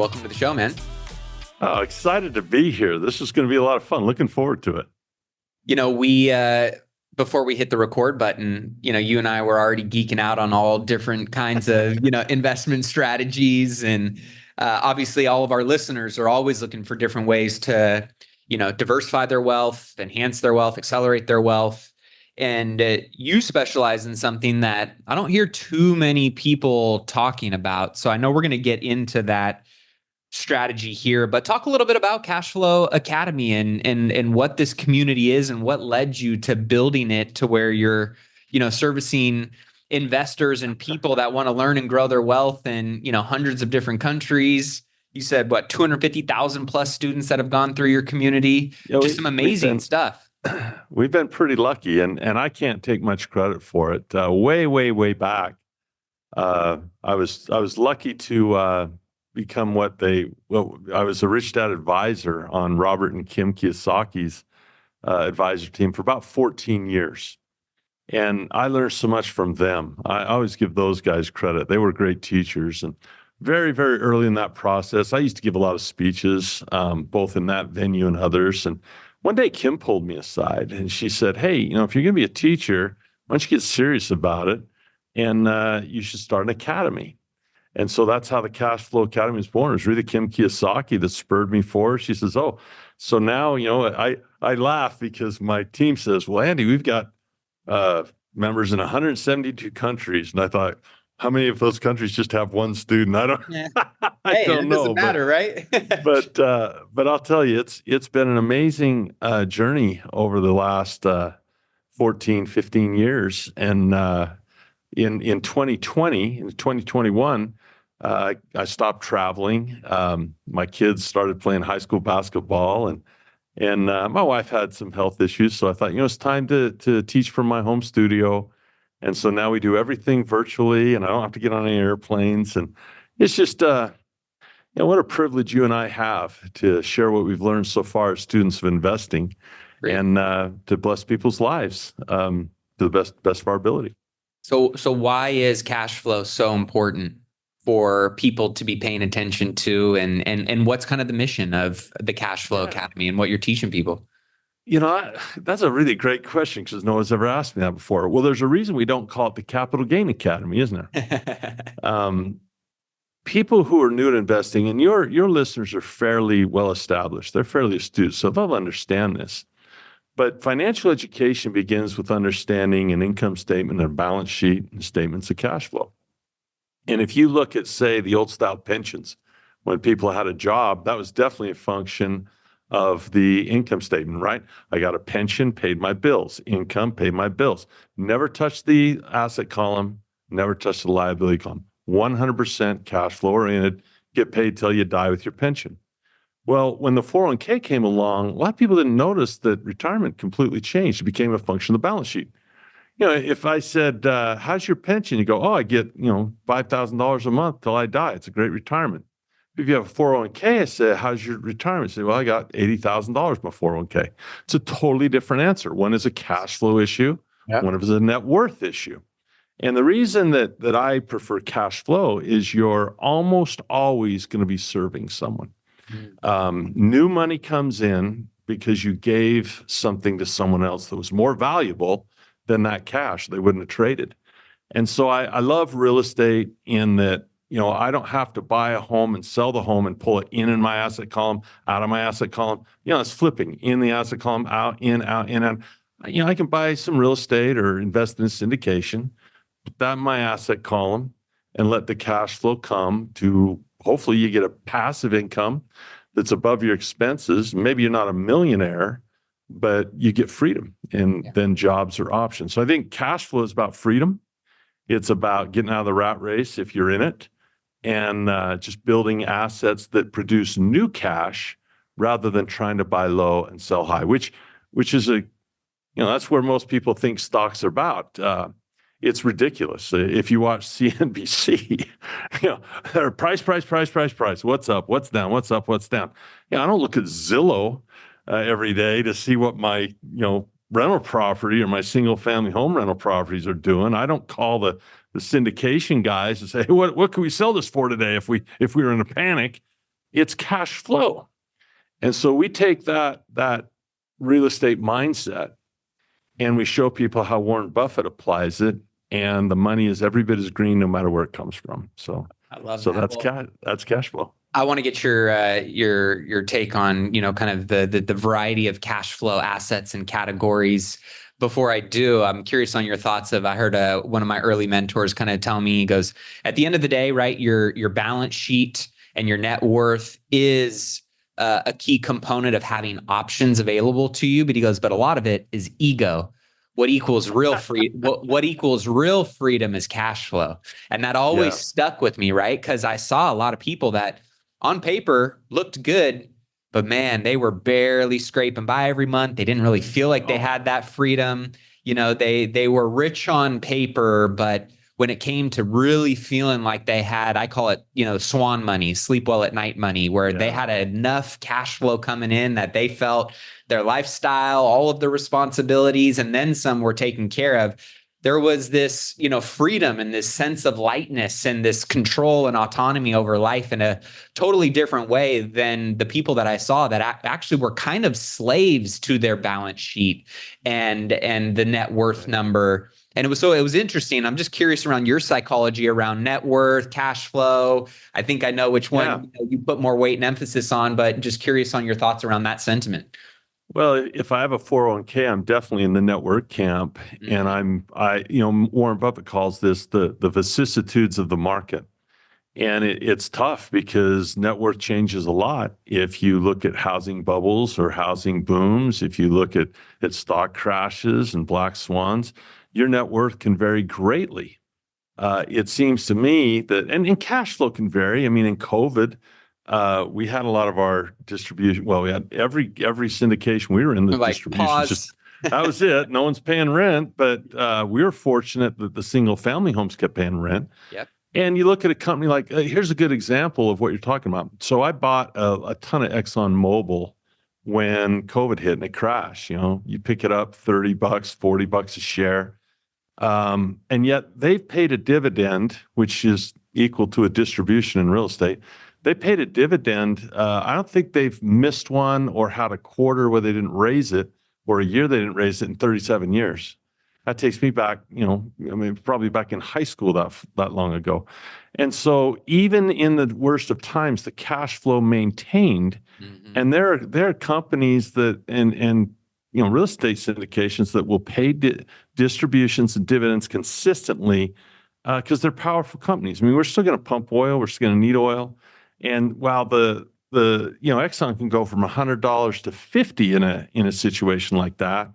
welcome to the show, man. Oh, excited to be here. This is going to be a lot of fun. Looking forward to it. You know, we before we hit the record button, you and I were already geeking out on all different kinds of, investment strategies. And obviously all of our listeners are always looking for different ways to, diversify their wealth, enhance their wealth, accelerate their wealth. And you specialize in something that I don't hear too many people talking about. So I know we're going to get into that strategy here, but talk a little bit about Cashflow Academy and what this community is and what led you to building it to where you're, servicing investors and people that want to learn and grow their wealth in, hundreds of different countries. You said, 250,000 plus students that have gone through your community. Just some amazing stuff. We've been pretty lucky, and I can't take much credit for it. Way back, I was lucky to become I was a rich dad advisor on Robert and Kim Kiyosaki's advisor team for about 14 years. And I learned so much from them. I always give those guys credit. They were great teachers. And very, very early in that process, I used to give a lot of speeches, both in that venue and others. And one day Kim pulled me aside and she said, "Hey, if you're going to be a teacher, why don't you get serious about it? And you should start an academy." And so that's how the Cashflow Academy was born. It was really Kim Kiyosaki that spurred me forward. She says, "Oh, so now, I laugh because my team says, 'Well, Andy, we've got members in 172 countries.'" And I thought, how many of those countries just have one student? I don't, I don't know. It doesn't matter, right? but I'll tell you, it's been an amazing journey over the last 14, 15 years. And in 2021, I stopped traveling. My kids started playing high school basketball, and my wife had some health issues. So I thought, it's time to teach from my home studio. And so now we do everything virtually, and I don't have to get on any airplanes. And it's just, what a privilege you and I have to share what we've learned so far as students of investing. Great. And to bless people's lives to the best of our ability. So why is cash flow so important for people to be paying attention to, and what's kind of the mission of the Cashflow Academy and what you're teaching people? That's a really great question because no one's ever asked me that before. Well, there's a reason we don't call it the Capital Gain Academy, isn't there? People who are new to investing, and your listeners are fairly well established. They're fairly astute, so they'll understand this. But financial education begins with understanding an income statement, a balance sheet, and statements of cash flow. And if you look at, say, the old style pensions, when people had a job, that was definitely a function of the income statement, right? I got a pension, paid my bills, income, paid my bills. Never touched the asset column, never touched the liability column. 100% cash flow oriented, get paid till you die with your pension. Well, when the 401k came along, a lot of people didn't notice that retirement completely changed. It became a function of the balance sheet. If I said, how's your pension? You go, oh, I get, $5,000 a month till I die. It's a great retirement. If you have a 401k, I say, how's your retirement? I say, well, I got $80,000 in my 401k. It's a totally different answer. One is a cash flow issue. Yep. One is a net worth issue. And the reason that I prefer cash flow is you're almost always going to be serving someone. New money comes in because you gave something to someone else that was more valuable than that cash. They wouldn't have traded. And so I love real estate in that, I don't have to buy a home and sell the home and pull it in my asset column, out of my asset column. It's flipping in the asset column, out, in, out, in, out. I can buy some real estate or invest in syndication, put that in my asset column and let the cash flow come to, hopefully you get a passive income that's above your expenses. Maybe you're not a millionaire, but you get freedom, and then jobs are options. So I think cash flow is about freedom. It's about getting out of the rat race if you're in it, and just building assets that produce new cash rather than trying to buy low and sell high, which is that's where most people think stocks are about. It's ridiculous. If you watch CNBC, price. What's up? What's down? What's up? What's down? I don't look at Zillow every day to see what my rental property or my single family home rental properties are doing. I don't call the syndication guys and say, hey, what can we sell this for today if we were in a panic? it's cash flow. And so we take that real estate mindset and we show people how Warren Buffett applies it, and the money is every bit as green no matter where it comes from. So I love so that. that's cash flow. I want to get your take on, kind of the variety of cash flow assets and categories. Before I do, I'm curious on your thoughts of, I heard one of my early mentors kind of tell me, he goes, at the end of the day, right, your balance sheet and your net worth is a key component of having options available to you. But he goes, but a lot of it is ego. What equals real what equals real freedom is cash flow. And that always stuck with me, right? Because I saw a lot of people that on paper looked good, but man, they were barely scraping by every month. They didn't really feel like they had that freedom. They were rich on paper, but when it came to really feeling like they had, I call it, swan money, sleep well at night money, where they had enough cash flow coming in that they felt their lifestyle, all of the responsibilities, and then some were taken care of. There was this, freedom and this sense of lightness and this control and autonomy over life in a totally different way than the people that I saw that actually were kind of slaves to their balance sheet and the net worth number. And it was interesting. I'm just curious around your psychology around net worth, cash flow. I think I know which one you put more weight and emphasis on, but just curious on your thoughts around that sentiment. Well, if I have a 401k, I'm definitely in the network camp. And Warren Buffett calls this the vicissitudes of the market. And it's tough because net worth changes a lot. If you look at housing bubbles or housing booms, if you look at stock crashes and black swans, your net worth can vary greatly. It seems to me that, and cash flow can vary. I mean, in COVID, we had a lot of our distribution. Well, we had every syndication we were in, the distribution. Just that was it. No one's paying rent, but we were fortunate that the single family homes kept paying rent. Yep. And you look at a company like, here's a good example of what you're talking about. So I bought a ton of ExxonMobil when COVID hit and it crashed. You pick it up $30, $40 a share. And yet they've paid a dividend, which is equal to a distribution in real estate. They paid a dividend. I don't think they've missed one or had a quarter where they didn't raise it, or a year they didn't raise it in 37 years. That takes me back, probably back in high school that long ago. And so even in the worst of times, the cash flow maintained. Mm-hmm. And there are companies that and real estate syndications that will pay distributions and dividends consistently because they're powerful companies. I mean, we're still going to pump oil. We're still going to need oil. And while the Exxon can go from $100 to $50 in a situation like that,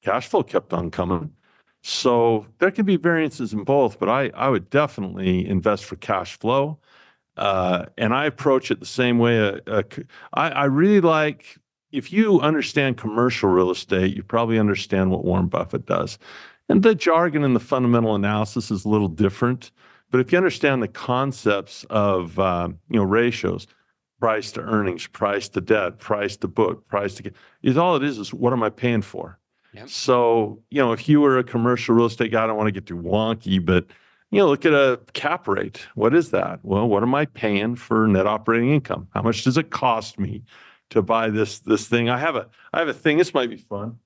cash flow kept on coming. So there can be variances in both, but I would definitely invest for cash flow. And I approach it the same way. I really like, if you understand commercial real estate, you probably understand what Warren Buffett does. And the jargon and the fundamental analysis is a little different. But if you understand the concepts of ratios, price to earnings, price to debt, price to book, price to all it is what am I paying for? Yep. So, if you were a commercial real estate guy, I don't want to get too wonky, but look at a cap rate. What is that? Well, what am I paying for net operating income? How much does it cost me to buy this thing? I have a thing. This might be fun.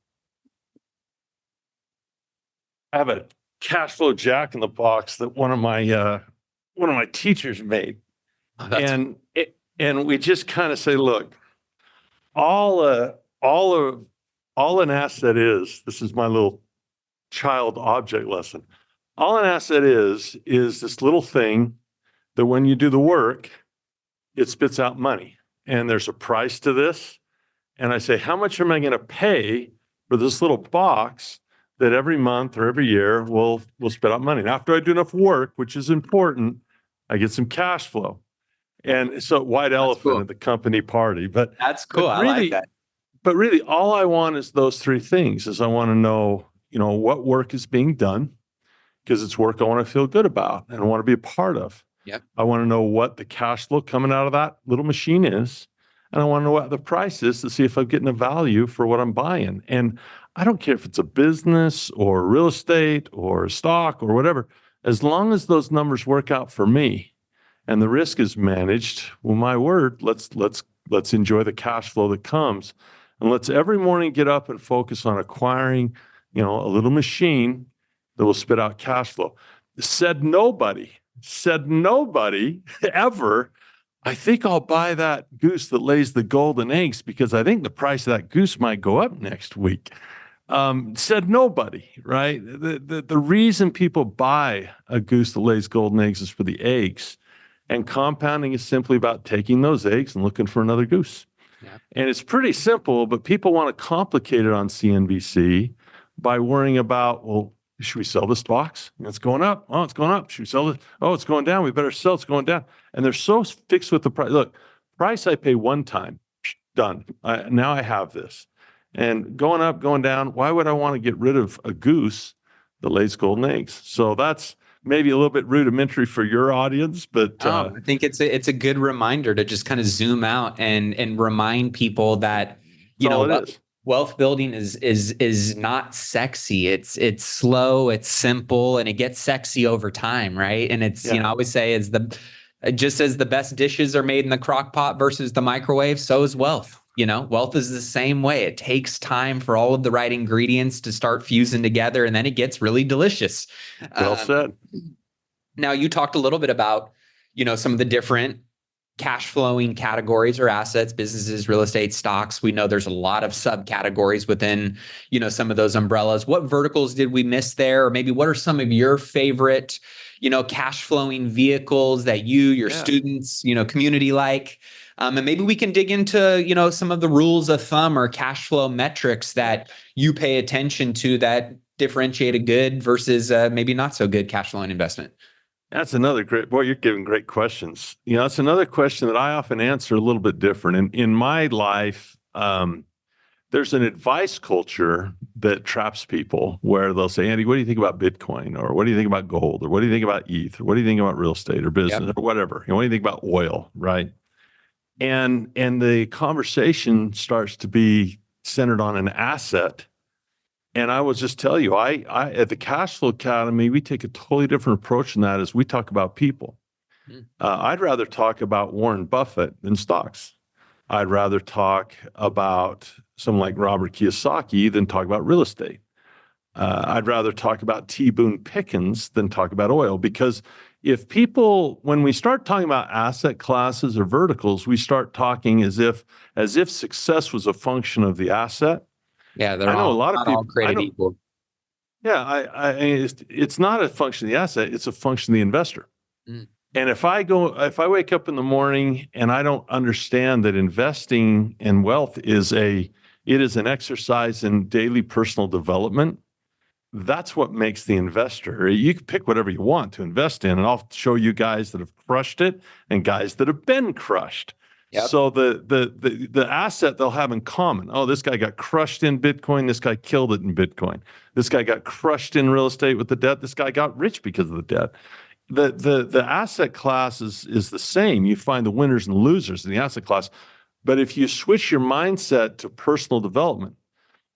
I have a cash flow jack in the box that one of my teachers made. Oh, and we just kind of say, look, all an asset is, this is my little child object lesson. All an asset is this little thing that when you do the work, it spits out money. And there's a price to this. And I say, how much am I going to pay for this little box that every month or every year will spit out money? And after I do enough work, which is important, I get some cash flow. And so white elephant at the company party. But that's cool. But really, I like that. But really, all I want is those three things. Is I want to know, what work is being done, because it's work I want to feel good about and I want to be a part of. Yep. I want to know what the cash flow coming out of that little machine is, and I want to know what the price is to see if I'm getting a value for what I'm buying. And I don't care if it's a business or real estate or stock or whatever, as long as those numbers work out for me. and the risk is managed, well, my word, let's enjoy the cash flow that comes, and let's every morning get up and focus on acquiring, a little machine that will spit out cash flow. Said nobody ever, I think I'll buy that goose that lays the golden eggs because I think the price of that goose might go up next week. Said nobody, right? The reason people buy a goose that lays golden eggs is for the eggs. And compounding is simply about taking those eggs and looking for another goose. Yeah. And it's pretty simple, but people want to complicate it on CNBC by worrying about, well, should we sell this stocks? It's going up. Oh, it's going up. Should we sell it? Oh, it's going down. We better sell. It's going down. And they're so fixed with the price. Look, price I pay one time, done. Now I have this. And going up, going down, why would I want to get rid of a goose that lays golden eggs? So that's maybe a little bit rudimentary for your audience, but I think it's a good reminder to just kind of zoom out and remind people that wealth building is not sexy. It's slow, it's simple, and it gets sexy over time, right? And it's I always say just as the best dishes are made in the crock pot versus the microwave, so is wealth. Wealth is the same way. It takes time for all of the right ingredients to start fusing together, and then it gets really delicious. Well said. Now, you talked a little bit about, some of the different cash flowing categories or assets, businesses, real estate, stocks. We know there's a lot of subcategories within, some of those umbrellas. What verticals did we miss there? Or maybe what are some of your favorite, cash flowing vehicles that your students, community like? And maybe we can dig into, some of the rules of thumb or cash flow metrics that you pay attention to that differentiate a good versus maybe not so good cash flowing investment. That's another you're giving great questions. That's another question that I often answer a little bit different. In my life, there's an advice culture that traps people where they'll say, Andy, what do you think about Bitcoin? Or what do you think about gold? Or what do you think about ETH? Or what do you think about real estate or business or whatever? What do you think about oil, right? And the conversation starts to be centered on an asset. And I will just tell you, I at the Cashflow Academy, we take a totally different approach than that as we talk about people. I'd rather talk about Warren Buffett than stocks. I'd rather talk about someone like Robert Kiyosaki than talk about real estate. I'd rather talk about T. Boone Pickens than talk about oil, because when we start talking about asset classes or verticals, we start talking as if success was a function of the asset. Yeah, I know a lot of people created equal. Yeah, it's not a function of the asset; it's a function of the investor. And if I wake up in the morning and I don't understand that investing in wealth is an exercise in daily personal development, that's what makes the investor. You can pick whatever you want to invest in, and I'll show you guys that have crushed it and guys that have been crushed. Yep. So the asset they'll have in common. Oh, this guy got crushed in Bitcoin. This guy killed it in Bitcoin. This guy got crushed in real estate with the debt. This guy got rich because of the debt. The asset class is the same. You find the winners and the losers in the asset class. But if you switch your mindset to personal development,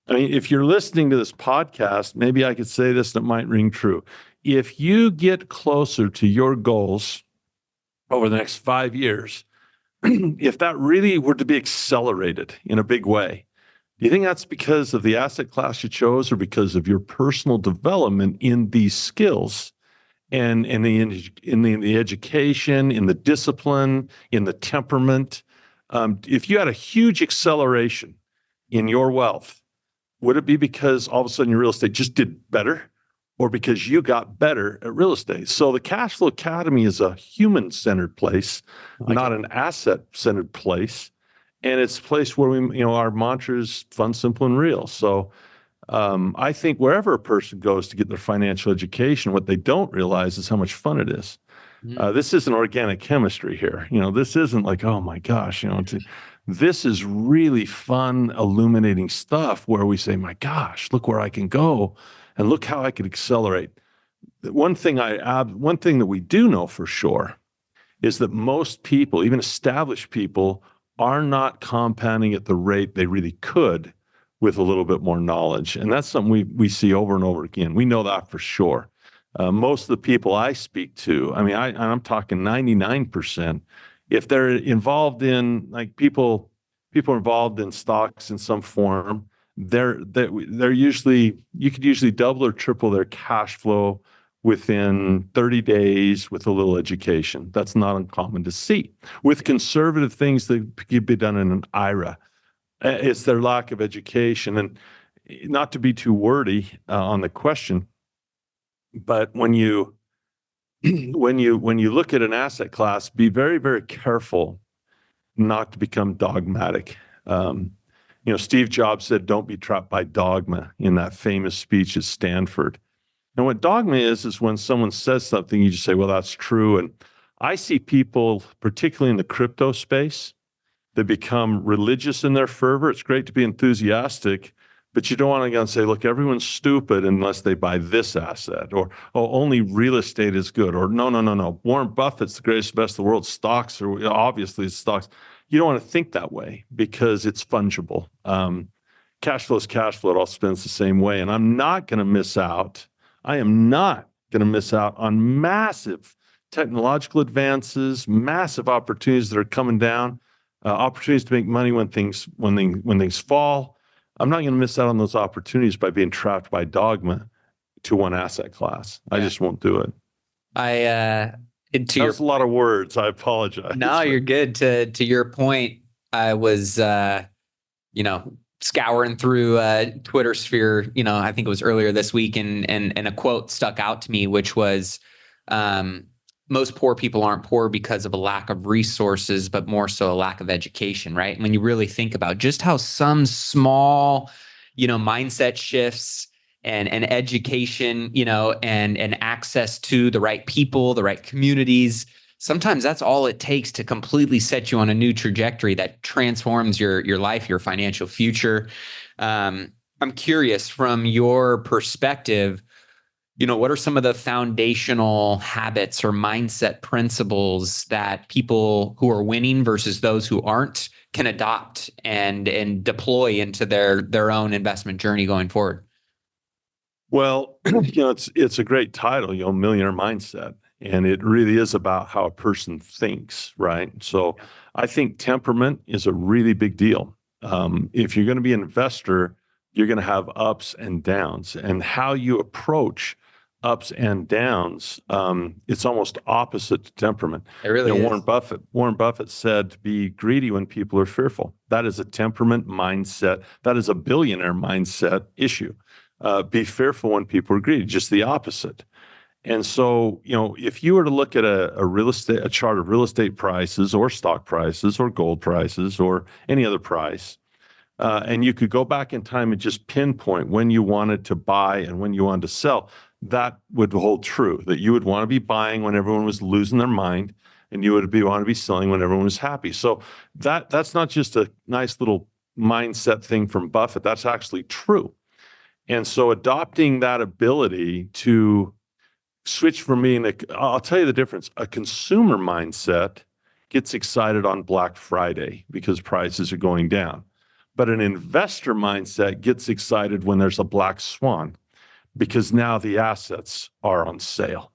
I mean, if you're listening to this podcast, maybe I could say this and it might ring true. If you get closer to your goals over the next 5 years, if that really were to be accelerated in a big way, do you think that's because of the asset class you chose or because of your personal development in these skills and in the education, in the discipline, in the temperament? If you had a huge acceleration in your wealth, would it be because all of a sudden your real estate just did better, or because you got better at real estate? So the Cashflow Academy is a human-centered place, not an asset-centered place. And it's a place where our mantra is fun, simple, and real. So I think wherever a person goes to get their financial education, what they don't realize is how much fun it is. This isn't organic chemistry here. This isn't like, oh my gosh, this is really fun, illuminating stuff where we say, my gosh, look where I can go and look how I could accelerate. One thing that we do know for sure is that most people, even established people, are not compounding at the rate they really could with a little bit more knowledge. And that's something we see over and over again. We know that for sure. Most of the people I speak to, I mean, I'm talking 99%, if they're involved in like people involved in stocks in some form, they're usually, you could usually double or triple their cash flow within 30 days with a little education. That's not uncommon to see. With conservative things that could be done in an IRA, it's their lack of education. And not to be too wordy on the question, but when you look at an asset class, be very, very careful not to become dogmatic. Steve Jobs said, "Don't be trapped by dogma," in that famous speech at Stanford. And what dogma is when someone says something, you just say, "Well, that's true." And I see people, particularly in the crypto space, that become religious in their fervor. It's great to be enthusiastic, but you don't want to go and say, "Look, everyone's stupid unless they buy this asset," or, "Oh, only real estate is good," or no. Warren Buffett's the greatest, best in the world. Stocks are obviously stocks. You don't want to think that way because it's fungible. Cash flow is cash flow. It all spends the same way. And I'm not going to miss out. I am not going to miss out on massive technological advances, massive opportunities that are coming down, opportunities to make money when things fall. I'm not going to miss out on those opportunities by being trapped by dogma to one asset class. I just won't do it. That's a lot of words. I apologize. No, you're good. To your point, I was, scouring through Twitter sphere, I think it was earlier this week, and a quote stuck out to me, which was, most poor people aren't poor because of a lack of resources, but more so a lack of education, right? When you really think about just how some small, mindset shifts and education, and access to the right people, the right communities, sometimes that's all it takes to completely set you on a new trajectory that transforms your life, your financial future. I'm curious, from your perspective, what are some of the foundational habits or mindset principles that people who are winning versus those who aren't can adopt and deploy into their own investment journey going forward? Well, it's a great title, Millionaire Mindset. And it really is about how a person thinks, right? So I think temperament is a really big deal. If you're going to be an investor, you're going to have ups and downs. And how you approach ups and downs, it's almost opposite to temperament. It really is. Warren Buffett said, "Be greedy when people are fearful." That is a temperament mindset. That is a billionaire mindset issue. Be fearful when people are greedy, just the opposite. And so, if you were to look at a chart of real estate prices or stock prices or gold prices or any other price, and you could go back in time and just pinpoint when you wanted to buy and when you wanted to sell, that would hold true, that you would want to be buying when everyone was losing their mind, and you would want to be selling when everyone was happy. So that's not just a nice little mindset thing from Buffett. That's actually true. And so adopting that ability to switch from being I'll tell you the difference. A consumer mindset gets excited on Black Friday because prices are going down. But an investor mindset gets excited when there's a black swan because now the assets are on sale.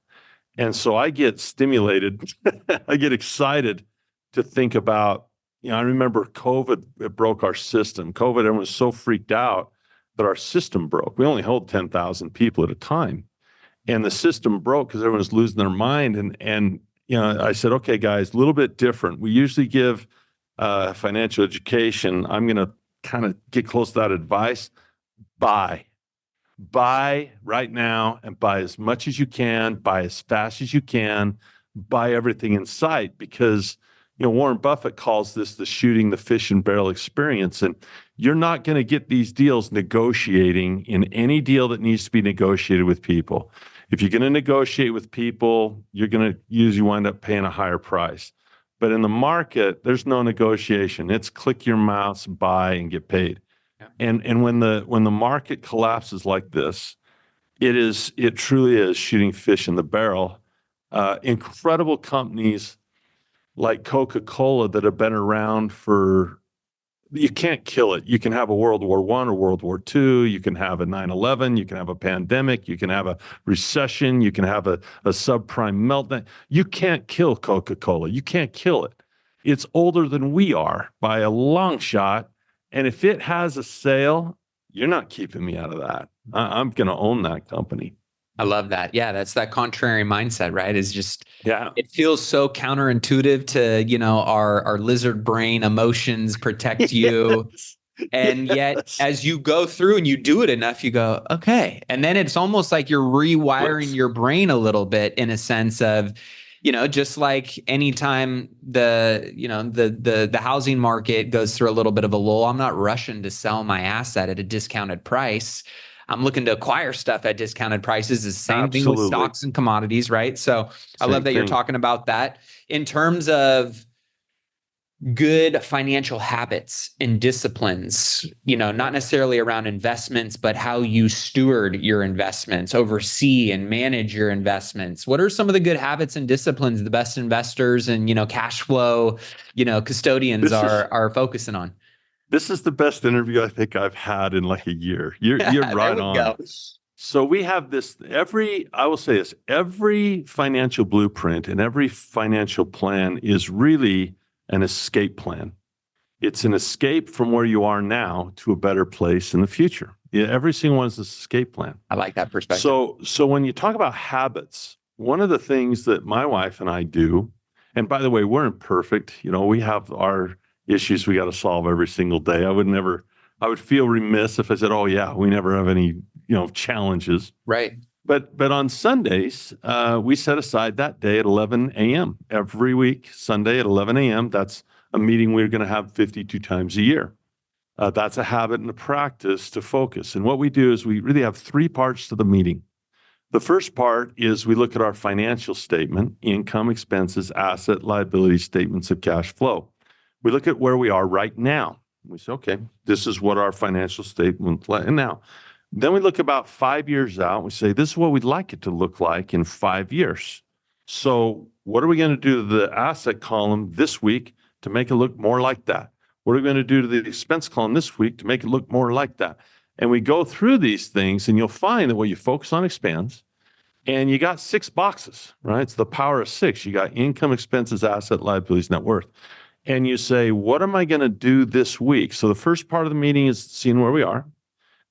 And so I get stimulated, I get excited to think about, I remember COVID, it broke our system. COVID, everyone was so freaked out that our system broke. We only hold 10,000 people at a time. And the system broke because everyone was losing their mind. And I said, "Okay, guys, a little bit different. We usually give financial education. I'm going to kind of get close to that advice. Buy right now and buy as much as you can, buy as fast as you can, buy everything in sight," because Warren Buffett calls this the shooting the fish and barrel experience. And you're not going to get these deals negotiating in any deal that needs to be negotiated with people. If you're going to negotiate with people, you're going to usually wind up paying a higher price. But in the market, there's no negotiation. It's click your mouse, buy, and get paid. Yeah. And when the market collapses like this, it truly is shooting fish in the barrel. Incredible companies like Coca-Cola that have been around for you can't kill it. You can have a World War I or World War II. You can have a 9/11. You can have a pandemic. You can have a recession. You can have a subprime meltdown. You can't kill Coca-Cola. You can't kill it. It's older than we are by a long shot. And if it has a sale, you're not keeping me out of that. I'm going to own that company. I love that. Yeah, that's that contrary mindset, right? Is just, Yeah. it feels so counterintuitive to, our lizard brain emotions protect you. Yes. And yet, Yes. as you go through and you do it enough, you go, okay. And then it's almost like you're rewiring your brain a little bit, in a sense of, just like anytime the housing market goes through a little bit of a lull, I'm not rushing to sell my asset at a discounted price. I'm looking to acquire stuff at discounted prices. It's the same thing with Absolutely. stocks and commodities, right? So I Same love that you're thing. talking about that. In terms of good financial habits and disciplines, not necessarily around investments, but how you steward your investments, oversee and manage your investments. What are some of the good habits and disciplines the best investors and, cash flow, custodians are focusing on? This is the best interview I think I've had in like a year. You're There right we on. go. So we have this, I will say this, every financial blueprint and every financial plan is really an escape plan. It's an escape from where you are now to a better place in the future. Yeah, every single one is an escape plan. I like that perspective. So when you talk about habits, one of the things that my wife and I do, and by the way, we're imperfect. We have our issues we got to solve every single day. I would feel remiss if I said, oh yeah, we never have any, challenges. Right. But on Sundays, we set aside that day at 11 a.m. every week, Sunday at 11 a.m. That's a meeting we're going to have 52 times a year. That's a habit and a practice to focus. And what we do is we really have three parts to the meeting. The first part is we look at our financial statement, income, expenses, asset, liability statements of cash flow. We look at where we are right now. We say, okay, this is what our financial statement like now. Then we look about 5 years out. We say, this is what we'd like it to look like in 5 years. So what are we going to do to the asset column this week to make it look more like that? What are we going to do to the expense column this week to make it look more like that? And we go through these things, and you'll find that what you focus on expands. And you got 6 boxes, right? It's the power of 6. You got income, expenses, asset, liabilities, net worth. And you say, what am I going to do this week? So the first part of the meeting is seeing where we are.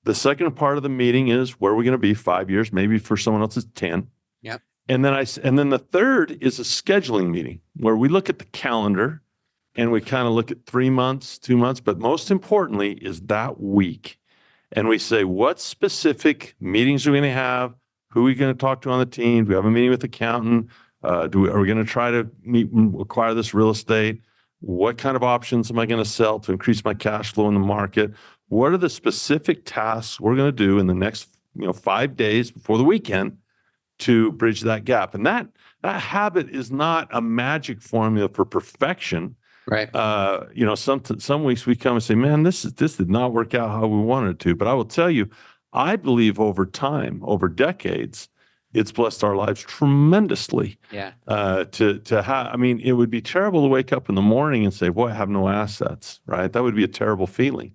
The second part of the meeting is where we're going to be 5 years, maybe for someone else it's 10. Yep. And then the third is a scheduling meeting where we look at the calendar and we kind of look at 3 months, 2 months, but most importantly is that week. And we say, what specific meetings are we going to have? Who are we going to talk to on the team? Do we have a meeting with the accountant? Are we going to try to meet and acquire this real estate? What kind of options am I going to sell to increase my cash flow in the market? What are the specific tasks we're going to do in the next 5 days before the weekend to bridge that gap? And that habit is not a magic formula for perfection. Right. Some weeks we come and say, man, this did not work out how we wanted it to. But I will tell you, I believe over time, over decades, it's blessed our lives tremendously. Yeah. It would be terrible to wake up in the morning and say, boy, I have no assets, right? That would be a terrible feeling.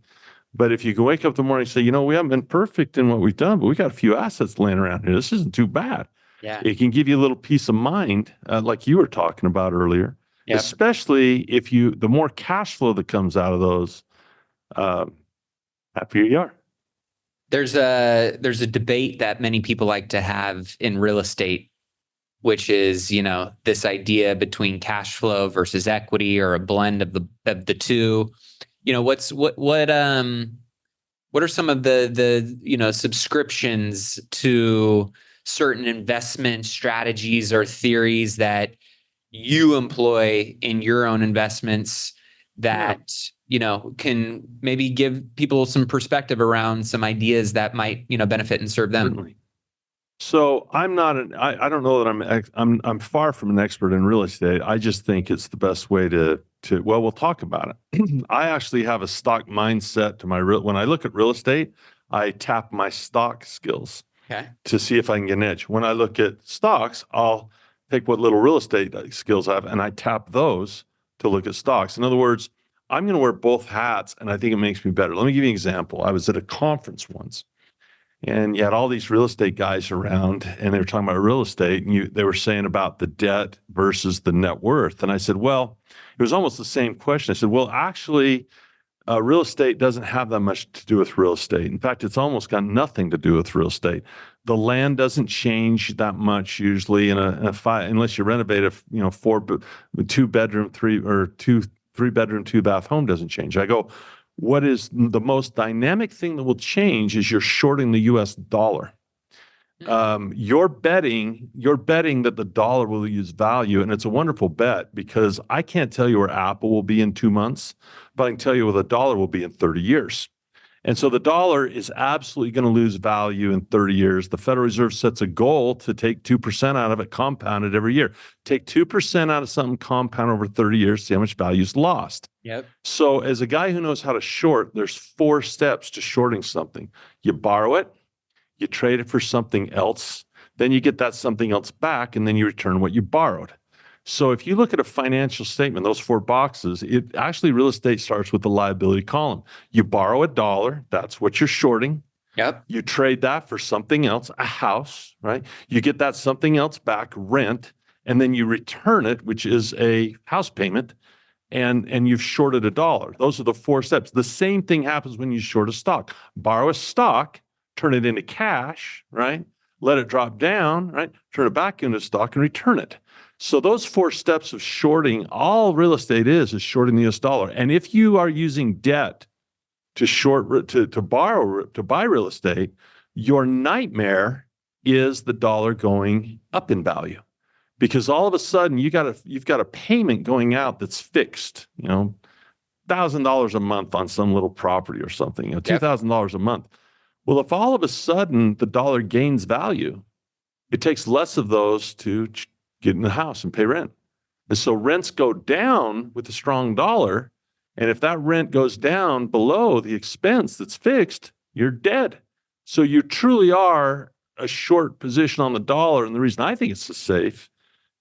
But if you can wake up in the morning and say, we haven't been perfect in what we've done, but we got a few assets laying around here. This isn't too bad. Yeah. It can give you a little peace of mind, like you were talking about earlier, Yep. especially if the more cash flow that comes out of those, happier you are. There's a debate that many people like to have in real estate, which is, this idea between cash flow versus equity or a blend of the two. What are some of the subscriptions to certain investment strategies or theories that you employ in your own investments that can maybe give people some perspective around some ideas that might benefit and serve them? Certainly. So I don't know that I'm far from an expert in real estate. I just think it's the best way we'll talk about it. I actually have a stock mindset when I look at real estate, I tap my stock skills to see if I can get an edge. When I look at stocks, I'll take what little real estate skills I have and I tap those to look at stocks. In other words, I'm going to wear both hats, and I think it makes me better. Let me give you an example. I was at a conference once, and you had all these real estate guys around, and they were talking about real estate, and they were saying about the debt versus the net worth. And I said, well, it was almost the same question. I said, well, actually, real estate doesn't have that much to do with real estate. In fact, it's almost got nothing to do with real estate. The land doesn't change that much usually unless you renovate a two-bedroom, three-bedroom, two-bath home doesn't change. I go, what is the most dynamic thing that will change is you're shorting the U.S. dollar. You're betting that the dollar will lose value, and it's a wonderful bet because I can't tell you where Apple will be in 2 months, but I can tell you where the dollar will be in 30 years. And so the dollar is absolutely going to lose value in 30 years. The Federal Reserve sets a goal to take 2% out of it, compound it every year. Take 2% out of something, compound over 30 years, see how much value is lost. Yep. So as a guy who knows how to short, there's 4 steps to shorting something. You borrow it, you trade it for something else, then you get that something else back, and then you return what you borrowed. So if you look at a financial statement, those 4 boxes, it actually real estate starts with the liability column. You borrow $1, that's what you're shorting. Yep. You trade that for something else, a house, right? You get that something else back, rent, and then you return it, which is a house payment, and you've shorted $1. Those are the 4 steps. The same thing happens when you short a stock. Borrow a stock, turn it into cash, right? Let it drop down, right? Turn it back into stock and return it. So those 4 steps of shorting, all real estate is shorting the US dollar. And if you are using debt to buy real estate, your nightmare is the dollar going up in value. Because all of a sudden you've got a payment going out that's fixed, $1,000 a month on some little property or something, $2,000 a month. Well, if all of a sudden the dollar gains value, it takes less of those to get in the house and pay rent. And so rents go down with a strong dollar. And if that rent goes down below the expense that's fixed, you're dead. So you truly are a short position on the dollar. And the reason I think it's so safe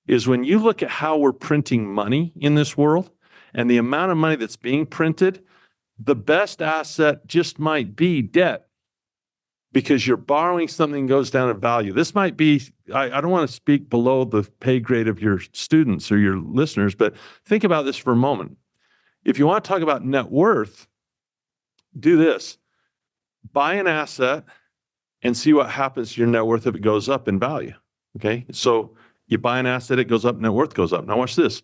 is when you look at how we're printing money in this world and the amount of money that's being printed, the best asset just might be debt. Because you're borrowing something that goes down in value. This might be, I don't want to speak below the pay grade of your students or your listeners, but think about this for a moment. If you want to talk about net worth, do this. Buy an asset and see what happens to your net worth if it goes up in value. Okay? So you buy an asset, it goes up, net worth goes up. Now watch this.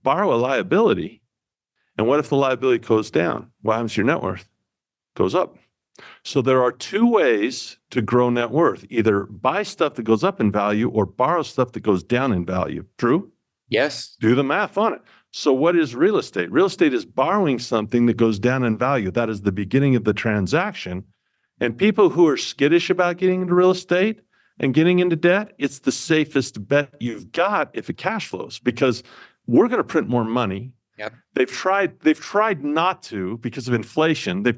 Borrow a liability, and what if the liability goes down? What happens to your net worth? Goes up. So there are 2 ways to grow net worth. Either buy stuff that goes up in value or borrow stuff that goes down in value. True? Yes. Do the math on it. So what is real estate? Real estate is borrowing something that goes down in value. That is the beginning of the transaction. And people who are skittish about getting into real estate and getting into debt, it's the safest bet you've got if it cash flows, because we're going to print more money. Yep. They've tried not to because of inflation. But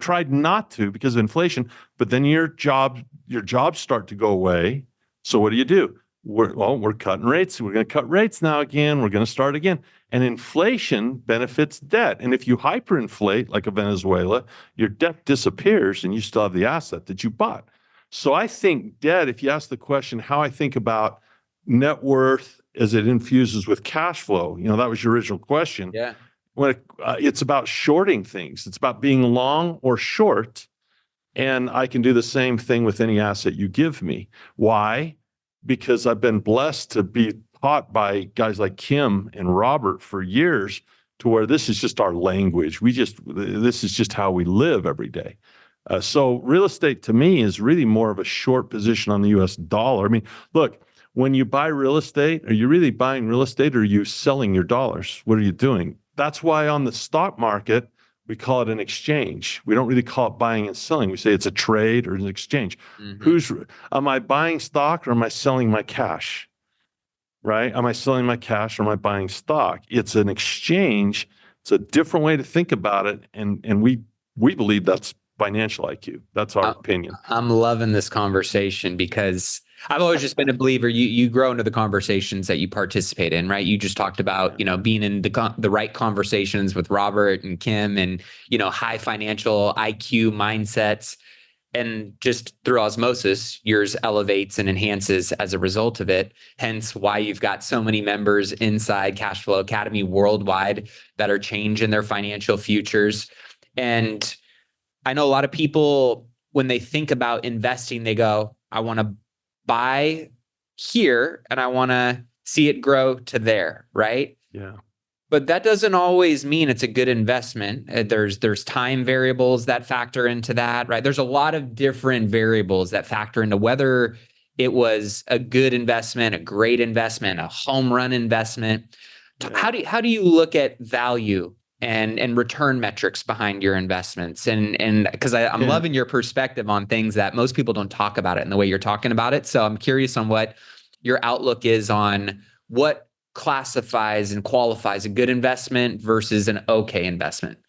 then your jobs start to go away. So what do? We're cutting rates. We're going to cut rates now again. We're going to start again. And inflation benefits debt. And if you hyperinflate like a Venezuela, your debt disappears and you still have the asset that you bought. So I think debt, if you ask the question, how I think about net worth as it infuses with cash flow, that was your original question. Yeah. It's about shorting things. It's about being long or short. And I can do the same thing with any asset you give me. Why? Because I've been blessed to be taught by guys like Kim and Robert for years to where this is just our language. This is just how we live every day. So real estate to me is really more of a short position on the US dollar. I mean, look, when you buy real estate, are you really buying real estate or are you selling your dollars? What are you doing? That's why on the stock market, we call it an exchange. We don't really call it buying and selling. We say it's a trade or an exchange. Mm-hmm. Am I buying stock or am I selling my cash? Right? Am I selling my cash or am I buying stock? It's an exchange. It's a different way to think about it. And we believe that's financial IQ. That's our opinion. I'm loving this conversation because I've always just been a believer. You grow into the conversations that you participate in, right? You just talked about, being in the right conversations with Robert and Kim, and high financial IQ mindsets, and just through osmosis, yours elevates and enhances as a result of it. Hence why you've got so many members inside Cashflow Academy worldwide that are changing their financial futures. And I know a lot of people, when they think about investing, they go, I want to buy here and I want to see it grow to there, right? Yeah. But that doesn't always mean it's a good investment. There's time variables that factor into that, right? There's a lot of different variables that factor into whether it was a good investment, a great investment, a home run investment. Yeah. How do you look at value and return metrics behind your investments? And because I'm loving your perspective on things that most people don't talk about it in the way you're talking about it. So I'm curious on what your outlook is on what classifies and qualifies a good investment versus an okay investment.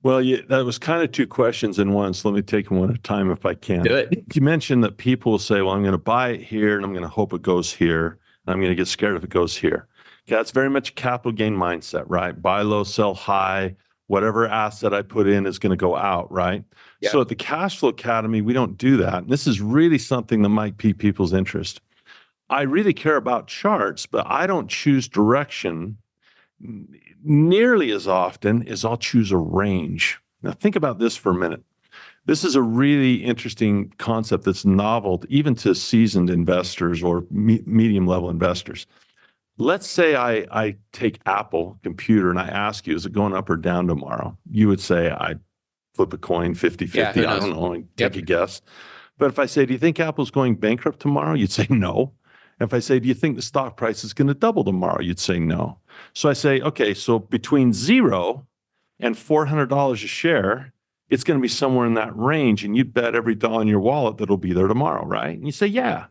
Well, that was kind of two questions in one. So let me take them one at a time if I can. Good. You mentioned that people will say, well, I'm going to buy it here and I'm going to hope it goes here. And I'm going to get scared if it goes here. Okay, that's very much a capital gain mindset, right? Buy low, sell high. Whatever asset I put in is going to go out, right? Yeah. So at the Cashflow Academy, we don't do that. And this is really something that might pique people's interest. I really care about charts, but I don't choose direction nearly as often as I'll choose a range. Now, think about this for a minute. This is a really interesting concept that's novel, even to seasoned investors or medium-level investors. Let's say I take Apple computer and I ask you, is it going up or down tomorrow? You would say, I'd flip a coin 50-50. Yeah, I don't know, take a guess. But if I say, do you think Apple's going bankrupt tomorrow? You'd say no. If I say, do you think the stock price is going to double tomorrow? You'd say no. So I say, okay, so between $0 and $400 a share, it's going to be somewhere in that range. And you'd bet every dollar in your wallet that it'll be there tomorrow, right? And you say, yeah.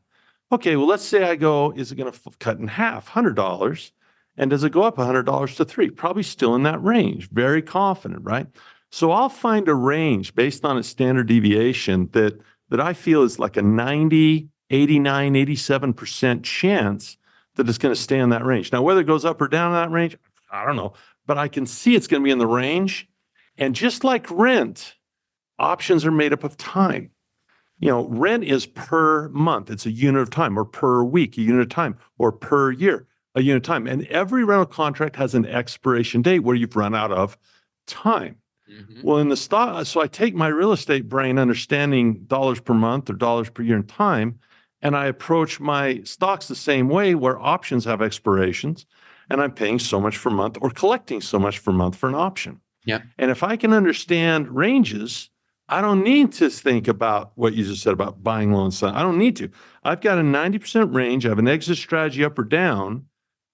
Okay, well, let's say I go, is it going to cut in half, $100? And does it go up $100 to $3? Probably still in that range. Very confident, right? So I'll find a range based on its standard deviation that I feel is like a 90, 89, 87% chance that it's going to stay in that range. Now, whether it goes up or down in that range, I don't know. But I can see it's going to be in the range. And just like rent, options are made up of time. Rent is per month. It's a unit of time, or per week, a unit of time, or per year, a unit of time. And every rental contract has an expiration date where you've run out of time. Mm-hmm. Well, in the stock, so I take my real estate brain, understanding dollars per month or dollars per year in time, and I approach my stocks the same way, where options have expirations, and I'm paying so much per month or collecting so much per month for an option. Yeah. And if I can understand ranges, I don't need to think about what you just said about buying low and selling. I don't need to. I've got a 90% range. I have an exit strategy up or down,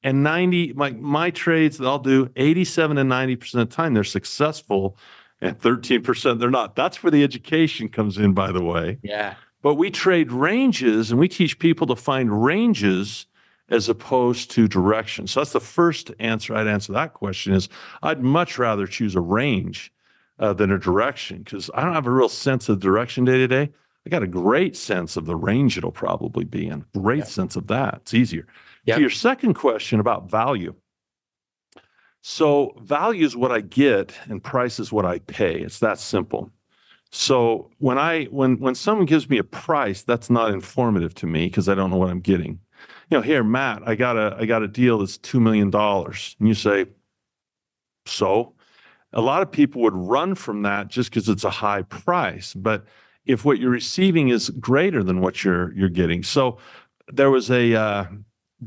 and my trades that I'll do 87 to 90% of the time, they're successful, and 13% they're not. That's where the education comes in, by the way. Yeah. But we trade ranges, and we teach people to find ranges as opposed to direction. So that's the first answer I'd answer that question is I'd much rather choose a range than a direction, because I don't have a real sense of direction day to day. I got a great sense of the range it'll probably be in. Great sense of that. It's easier. To your second question about value. So value is what I get and price is what I pay. It's that simple. So when someone gives me a price, that's not informative to me because I don't know what I'm getting. Here, Matt, I got a deal that's $2 million. And you say, so? A lot of people would run from that just because it's a high price. But if what you're receiving is greater than what you're getting. So there was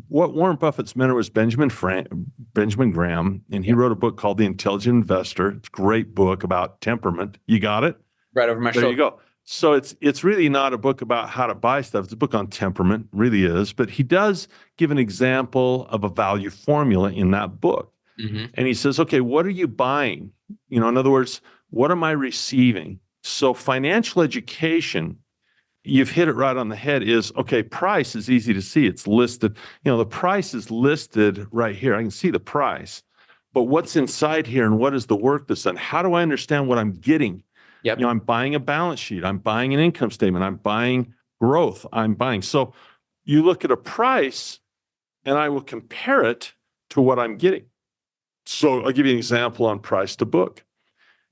what Warren Buffett's mentor was Benjamin Graham, and he wrote a book called The Intelligent Investor. It's a great book about temperament. You got it? Right over my shoulder. There you go. So it's really not a book about how to buy stuff. It's a book on temperament, really is. But he does give an example of a value formula in that book. Mm-hmm. And he says, okay, what are you buying? In other words, what am I receiving? So financial education, you've hit it right on the head, is, okay, price is easy to see. It's listed. The price is listed right here. I can see the price. But what's inside here and what is the work that's done? How do I understand what I'm getting? Yep. I'm buying a balance sheet. I'm buying an income statement. I'm buying growth. I'm buying. So you look at a price and I will compare it to what I'm getting. So I'll give you an example on price to book.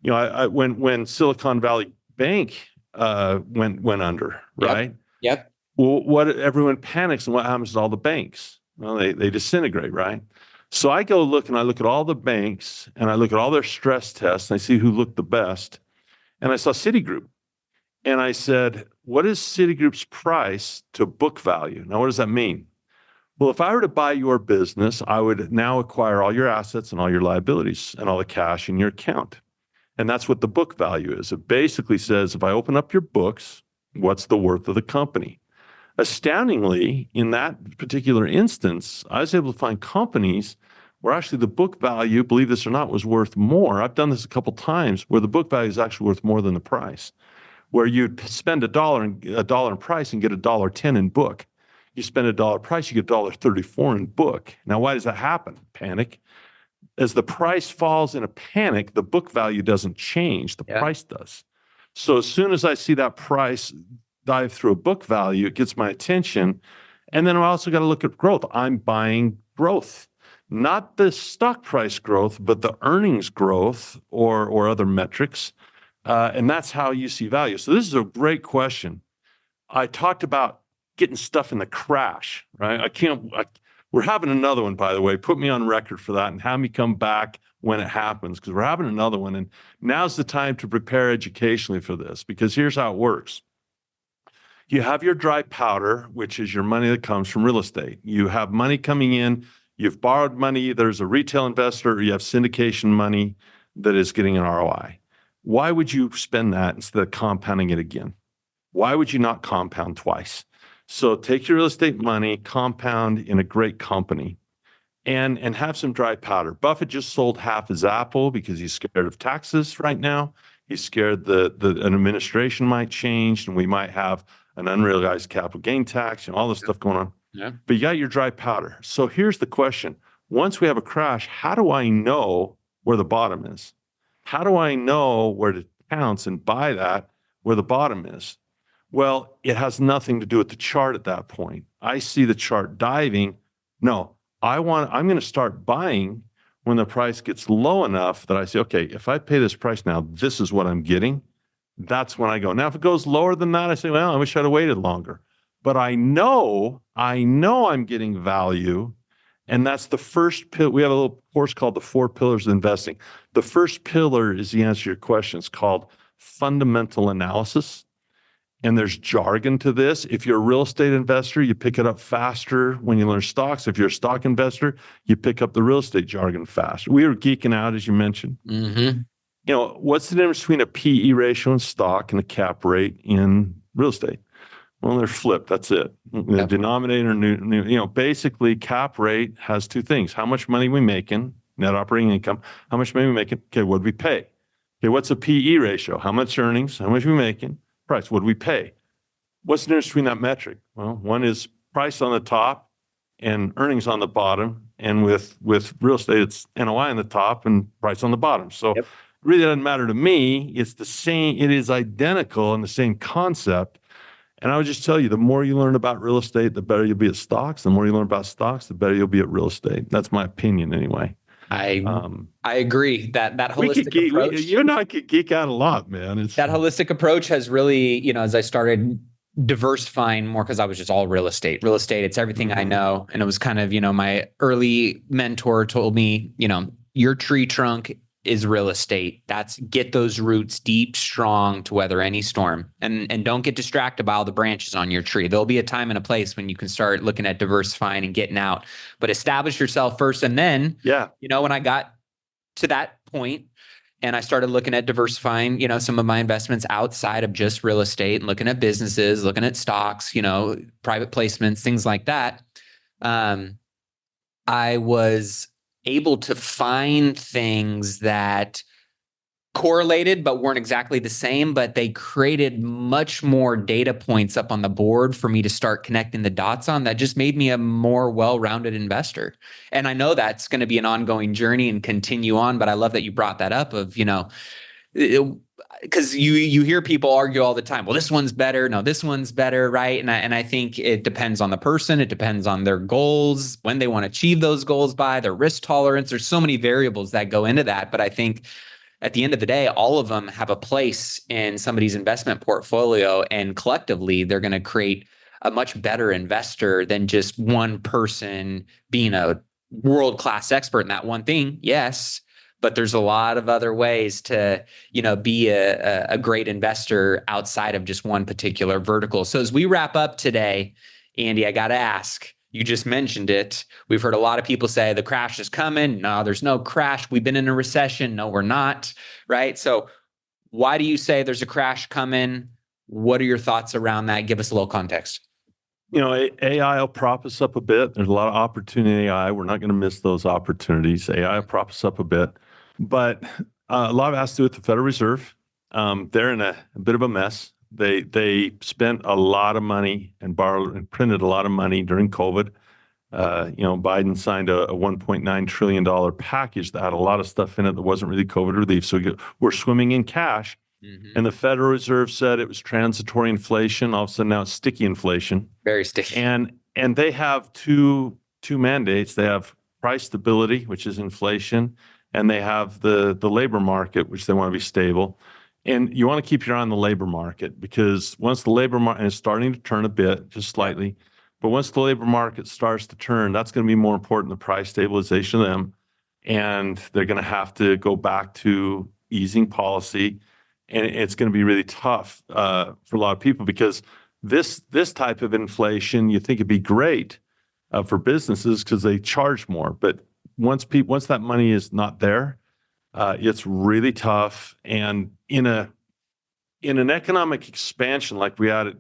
You know, when Silicon Valley Bank went under, right? Yep. Well, what everyone panics, and what happens to all the banks? Well, they disintegrate, right? So I go look, and I look at all the banks, and I look at all their stress tests, and I see who looked the best. And I saw Citigroup, and I said, "What is Citigroup's price to book value?" Now, what does that mean? Well, if I were to buy your business, I would now acquire all your assets and all your liabilities and all the cash in your account. And that's what the book value is. It basically says, if I open up your books, what's the worth of the company? Astoundingly, in that particular instance, I was able to find companies where actually the book value, believe this or not, was worth more. I've done this a couple times where the book value is actually worth more than the price, where you'd spend $1 in price and get $1.10 in book. You spend $1 price, you get $1.34 in book. Now, why does that happen? Panic. As the price falls in a panic, the book value doesn't change. The price does. So as soon as I see that price dive through a book value, it gets my attention. And then I also got to look at growth. I'm buying growth, not the stock price growth, but the earnings growth or other metrics. And that's how you see value. So this is a great question. I talked about getting stuff in the crash, right? We're having another one, by the way. Put me on record for that and have me come back when it happens, because we're having another one. And now's the time to prepare educationally for this, because here's how it works. You have your dry powder, which is your money that comes from real estate. You have money coming in. You've borrowed money. There's a retail investor, or you have syndication money that is getting an ROI. Why would you spend that instead of compounding it again? Why would you not compound twice? So take your real estate money, compound in a great company, and have some dry powder. Buffett just sold half his Apple because he's scared of taxes right now. He's scared that an administration might change and we might have an unrealized capital gain tax and all this stuff going on. Yeah. But you got your dry powder. So here's the question. Once we have a crash, how do I know where the bottom is? How do I know where to pounce and buy that where the bottom is? Well, it has nothing to do with the chart at that point. I see the chart diving. No, I'm going to start buying when the price gets low enough that I say, okay, if I pay this price now, this is what I'm getting. That's when I go. Now, if it goes lower than that, I say, well, I wish I'd have waited longer. But I know I'm getting value. And that's the first pillar. We have a little course called the 4 Pillars of Investing. The first pillar is the answer to your question. It's called fundamental analysis. And there's jargon to this. If you're a real estate investor, you pick it up faster when you learn stocks. If you're a stock investor, you pick up the real estate jargon faster. We were geeking out, as you mentioned. Mm-hmm. You know, what's the difference between a PE ratio in stock and a cap rate in real estate? Well, they're flipped. That's it. The denominator, basically cap rate has 2 things. How much money we making, net operating income. How much money we making? Okay, what do we pay? Okay, what's a PE ratio? How much earnings? How much we making? Price. What do we pay? What's the difference between that metric? Well, one is price on the top and earnings on the bottom. And with real estate, it's NOI on the top and price on the bottom. So it really doesn't matter to me. It's the same. It is identical in the same concept. And I would just tell you, the more you learn about real estate, the better you'll be at stocks. The more you learn about stocks, the better you'll be at real estate. That's my opinion anyway. I agree that holistic approach. You and I could geek out a lot, man. That holistic approach has really, as I started diversifying more, because I was just all real estate. Real estate, it's everything I know. And it was kind of, my early mentor told me, your tree trunk is real estate. Get those roots deep, strong to weather any storm. And don't get distracted by all the branches on your tree. There'll be a time and a place when you can start looking at diversifying and getting out, but establish yourself first. And then, when I got to that point and I started looking at diversifying, some of my investments outside of just real estate and looking at businesses, looking at stocks, private placements, things like that. I was able to find things that correlated but weren't exactly the same, but they created much more data points up on the board for me to start connecting the dots on that just made me a more well-rounded investor. And I know that's going to be an ongoing journey and continue on, but I love that you brought that up of, because you hear people argue all the time. Well, this one's better. No, this one's better, right? And I think it depends on the person. It depends on their goals, when they want to achieve those goals by, their risk tolerance. There's so many variables that go into that. But I think at the end of the day, all of them have a place in somebody's investment portfolio, and collectively, they're going to create a much better investor than just one person being a world-class expert in that one thing. Yes, but there's a lot of other ways to, be a great investor outside of just one particular vertical. So as we wrap up today, Andy, I got to ask, you just mentioned it. We've heard a lot of people say the crash is coming. No, there's no crash. We've been in a recession. No, we're not. Right. So why do you say there's a crash coming? What are your thoughts around that? Give us a little context. AI will prop us up a bit. There's a lot of opportunity in AI. We're not going to miss those opportunities. AI will prop us up a bit. But a lot of it has to do with the Federal Reserve. They're in a bit of a mess. They spent a lot of money and borrowed and printed a lot of money during COVID. Biden signed a $1.9 trillion package that had a lot of stuff in it that wasn't really COVID relief. So we're swimming in cash. Mm-hmm. And the Federal Reserve said it was transitory inflation. All of a sudden now it's sticky inflation. Very sticky. And they have two mandates. They have price stability, which is inflation, and they have the labor market, which they want to be stable. And you want to keep your eye on the labor market, because once the labor market is starting to turn a bit, just slightly, but once the labor market starts to turn, that's going to be more important than price stabilization of them. And they're going to have to go back to easing policy. And it's going to be really tough for a lot of people, because this type of inflation, you think it'd be great for businesses because they charge more. But once that money is not there, it's really tough. And in an economic expansion like we had,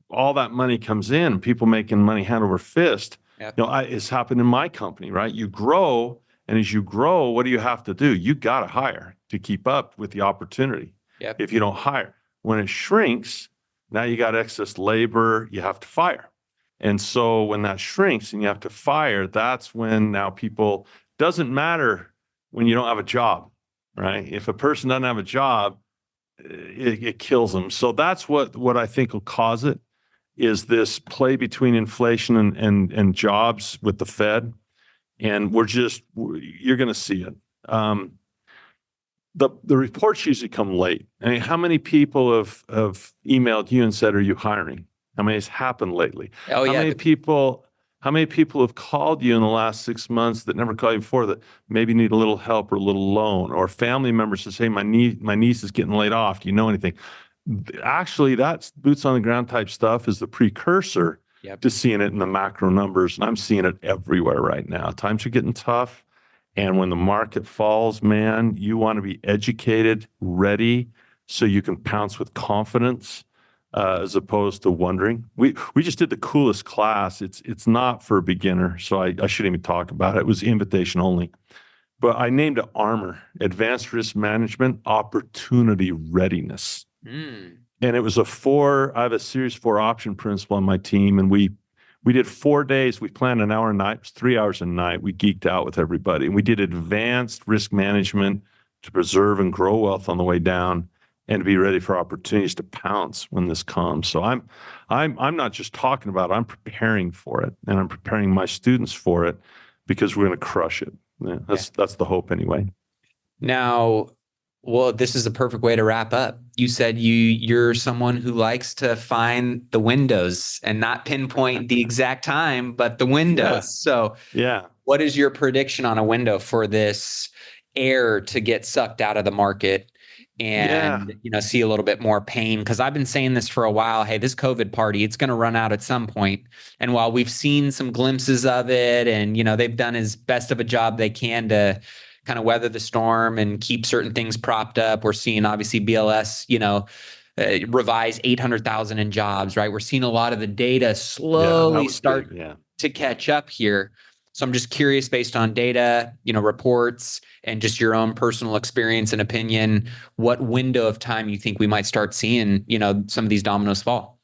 all that money comes in, people making money hand over fist. Yep. It's happened in my company, right? You grow, and as you grow, what do you have to do? You got to hire to keep up with the opportunity. Yep. If you don't hire, when it shrinks, now you got excess labor, you have to fire. And so when that shrinks and you have to fire, that's when now people, doesn't matter when you don't have a job, right? If a person doesn't have a job, it kills them. So that's what I think will cause it, is this play between inflation and jobs with the Fed. And you're going to see it. The reports usually come late. I mean, how many people have emailed you and said, "Are you hiring?" How many has happened lately? Oh, yeah. How many people have called you in the last 6 months that never called you before, that maybe need a little help or a little loan, or family members that say, my niece is getting laid off. Do you know anything? Actually, that's boots on the ground type stuff is the precursor to seeing it in the macro numbers. And I'm seeing it everywhere right now. Times are getting tough. And when the market falls, man, you want to be educated, ready, so you can pounce with confidence, as opposed to wondering. We just did the coolest class. It's not for a beginner, so I shouldn't even talk about it. It was invitation only. But I named it ARMOR, Advanced Risk Management Opportunity Readiness. And it was I have a Series 4 option principal on my team, and we did 4 days. We planned an hour a night. It was 3 hours a night. We geeked out with everybody. And we did advanced risk management to preserve and grow wealth on the way down, and to be ready for opportunities to pounce when this comes. So I'm not just talking about it, I'm preparing for it, and I'm preparing my students for it, because we're going to crush it. Yeah, that's the hope anyway. Now, well, this is a perfect way to wrap up. You said you're someone who likes to find the windows and not pinpoint the exact time, but the windows. Yeah. So what is your prediction on a window for this air to get sucked out of the market and see a little bit more pain? Because I've been saying this for a while. Hey, this COVID party, it's going to run out at some point. And while we've seen some glimpses of it, and they've done as best of a job they can to kind of weather the storm and keep certain things propped up. We're seeing obviously BLS, revise 800,000 in jobs, right? We're seeing a lot of the data slowly start to catch up here. So I'm just curious, based on data, reports, and just your own personal experience and opinion, what window of time you think we might start seeing, some of these dominoes fall?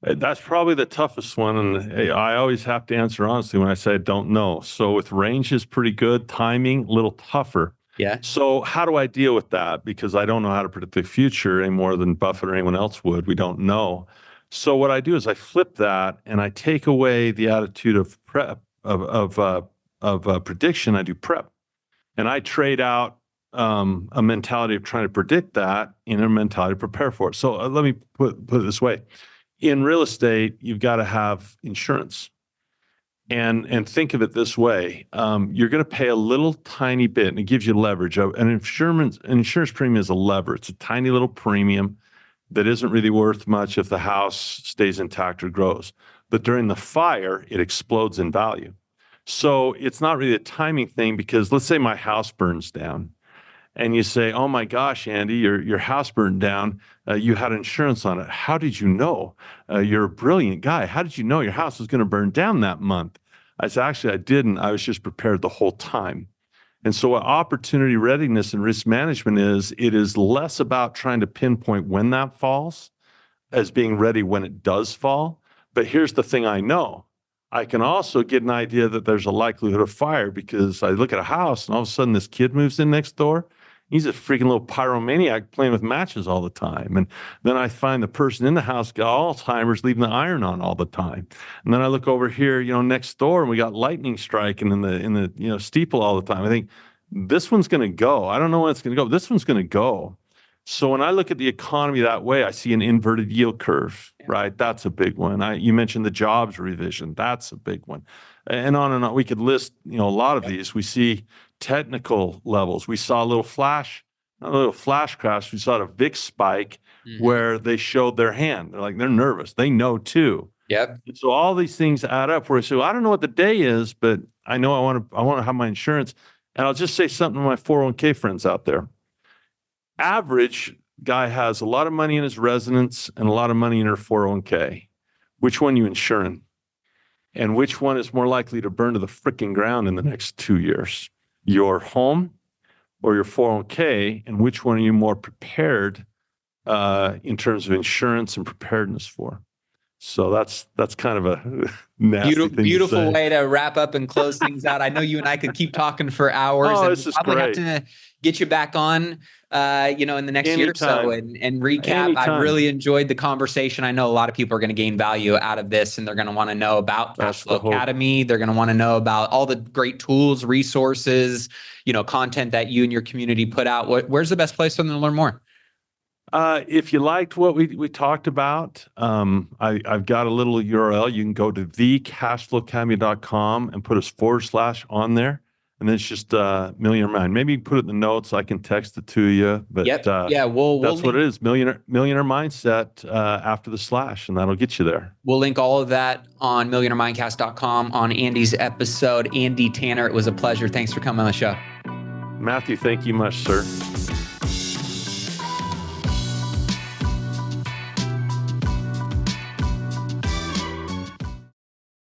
That's probably the toughest one. And I always have to answer honestly when I say I don't know. So with range is pretty good. Timing, a little tougher. Yeah. So how do I deal with that? Because I don't know how to predict the future any more than Buffett or anyone else would. We don't know. So what I do is I flip that and I take away the attitude of prep of prediction. I do prep, and I trade out a mentality of trying to predict that in a mentality to prepare for it. So let me put it this way: in real estate, you've got to have insurance. And think of it this way: you're going to pay a little tiny bit, and it gives you leverage. An insurance premium is a lever. It's a tiny little premium that isn't really worth much if the house stays intact or grows. But during the fire, it explodes in value. So it's not really a timing thing, because let's say my house burns down, and you say, "Oh my gosh, Andy, your house burned down. You had insurance on it. How did you know? You're a brilliant guy. How did you know your house was going to burn down that month?" I said, "Actually, I didn't. I was just prepared the whole time." And so what opportunity readiness and risk management is, it is less about trying to pinpoint when that falls as being ready when it does fall. But here's the thing I know. I can also get an idea that there's a likelihood of fire, because I look at a house and all of a sudden this kid moves in next door. He's a freaking little pyromaniac playing with matches all the time. And then I find the person in the house got Alzheimer's, leaving the iron on all the time. And then I look over here, next door, and we got lightning striking in the steeple all the time. I think this one's going to go. I don't know when it's going to go. This one's going to go. So when I look at the economy that way, I see an inverted yield curve, right? That's a big one. You mentioned the jobs revision. That's a big one. And on. We could list, a lot of these. We see technical levels. We saw a little flash crash. We saw a VIX spike where they showed their hand. They're nervous. They know too. Yep. And so all these things add up where I say, well, I don't know what the day is, but I know I want to have my insurance. And I'll just say something to my 401k friends out there. Average guy has a lot of money in his residence and a lot of money in her 401k. Which one you insuring? And which one is more likely to burn to the freaking ground in the next 2 years? Your home or your 401k? And which one are you more prepared in terms of insurance and preparedness for? So that's kind of a nasty beautiful way to wrap up and close things out. I know you and I could keep talking for hours. Oh, and this is probably great. have to get you back on, in the next year or so and recap. Anytime. I really enjoyed the conversation. I know a lot of people are going to gain value out of this, and they're going to want to know about Cashflow Academy. They're going to want to know about all the great tools, resources, content that you and your community put out. Where's the best place for them to learn more? If you liked what we talked about, I've got a little URL. You can go to thecashflowacademy.com and put a / on there. And then it's just Millionaire Mind. Maybe you can put it in the notes. I can text it to you. But that's what it is. Millionaire Mindset after the /, and that'll get you there. We'll link all of that on millionairemindcast.com on Andy's episode. Andy Tanner, it was a pleasure. Thanks for coming on the show. Matthew, thank you much, sir.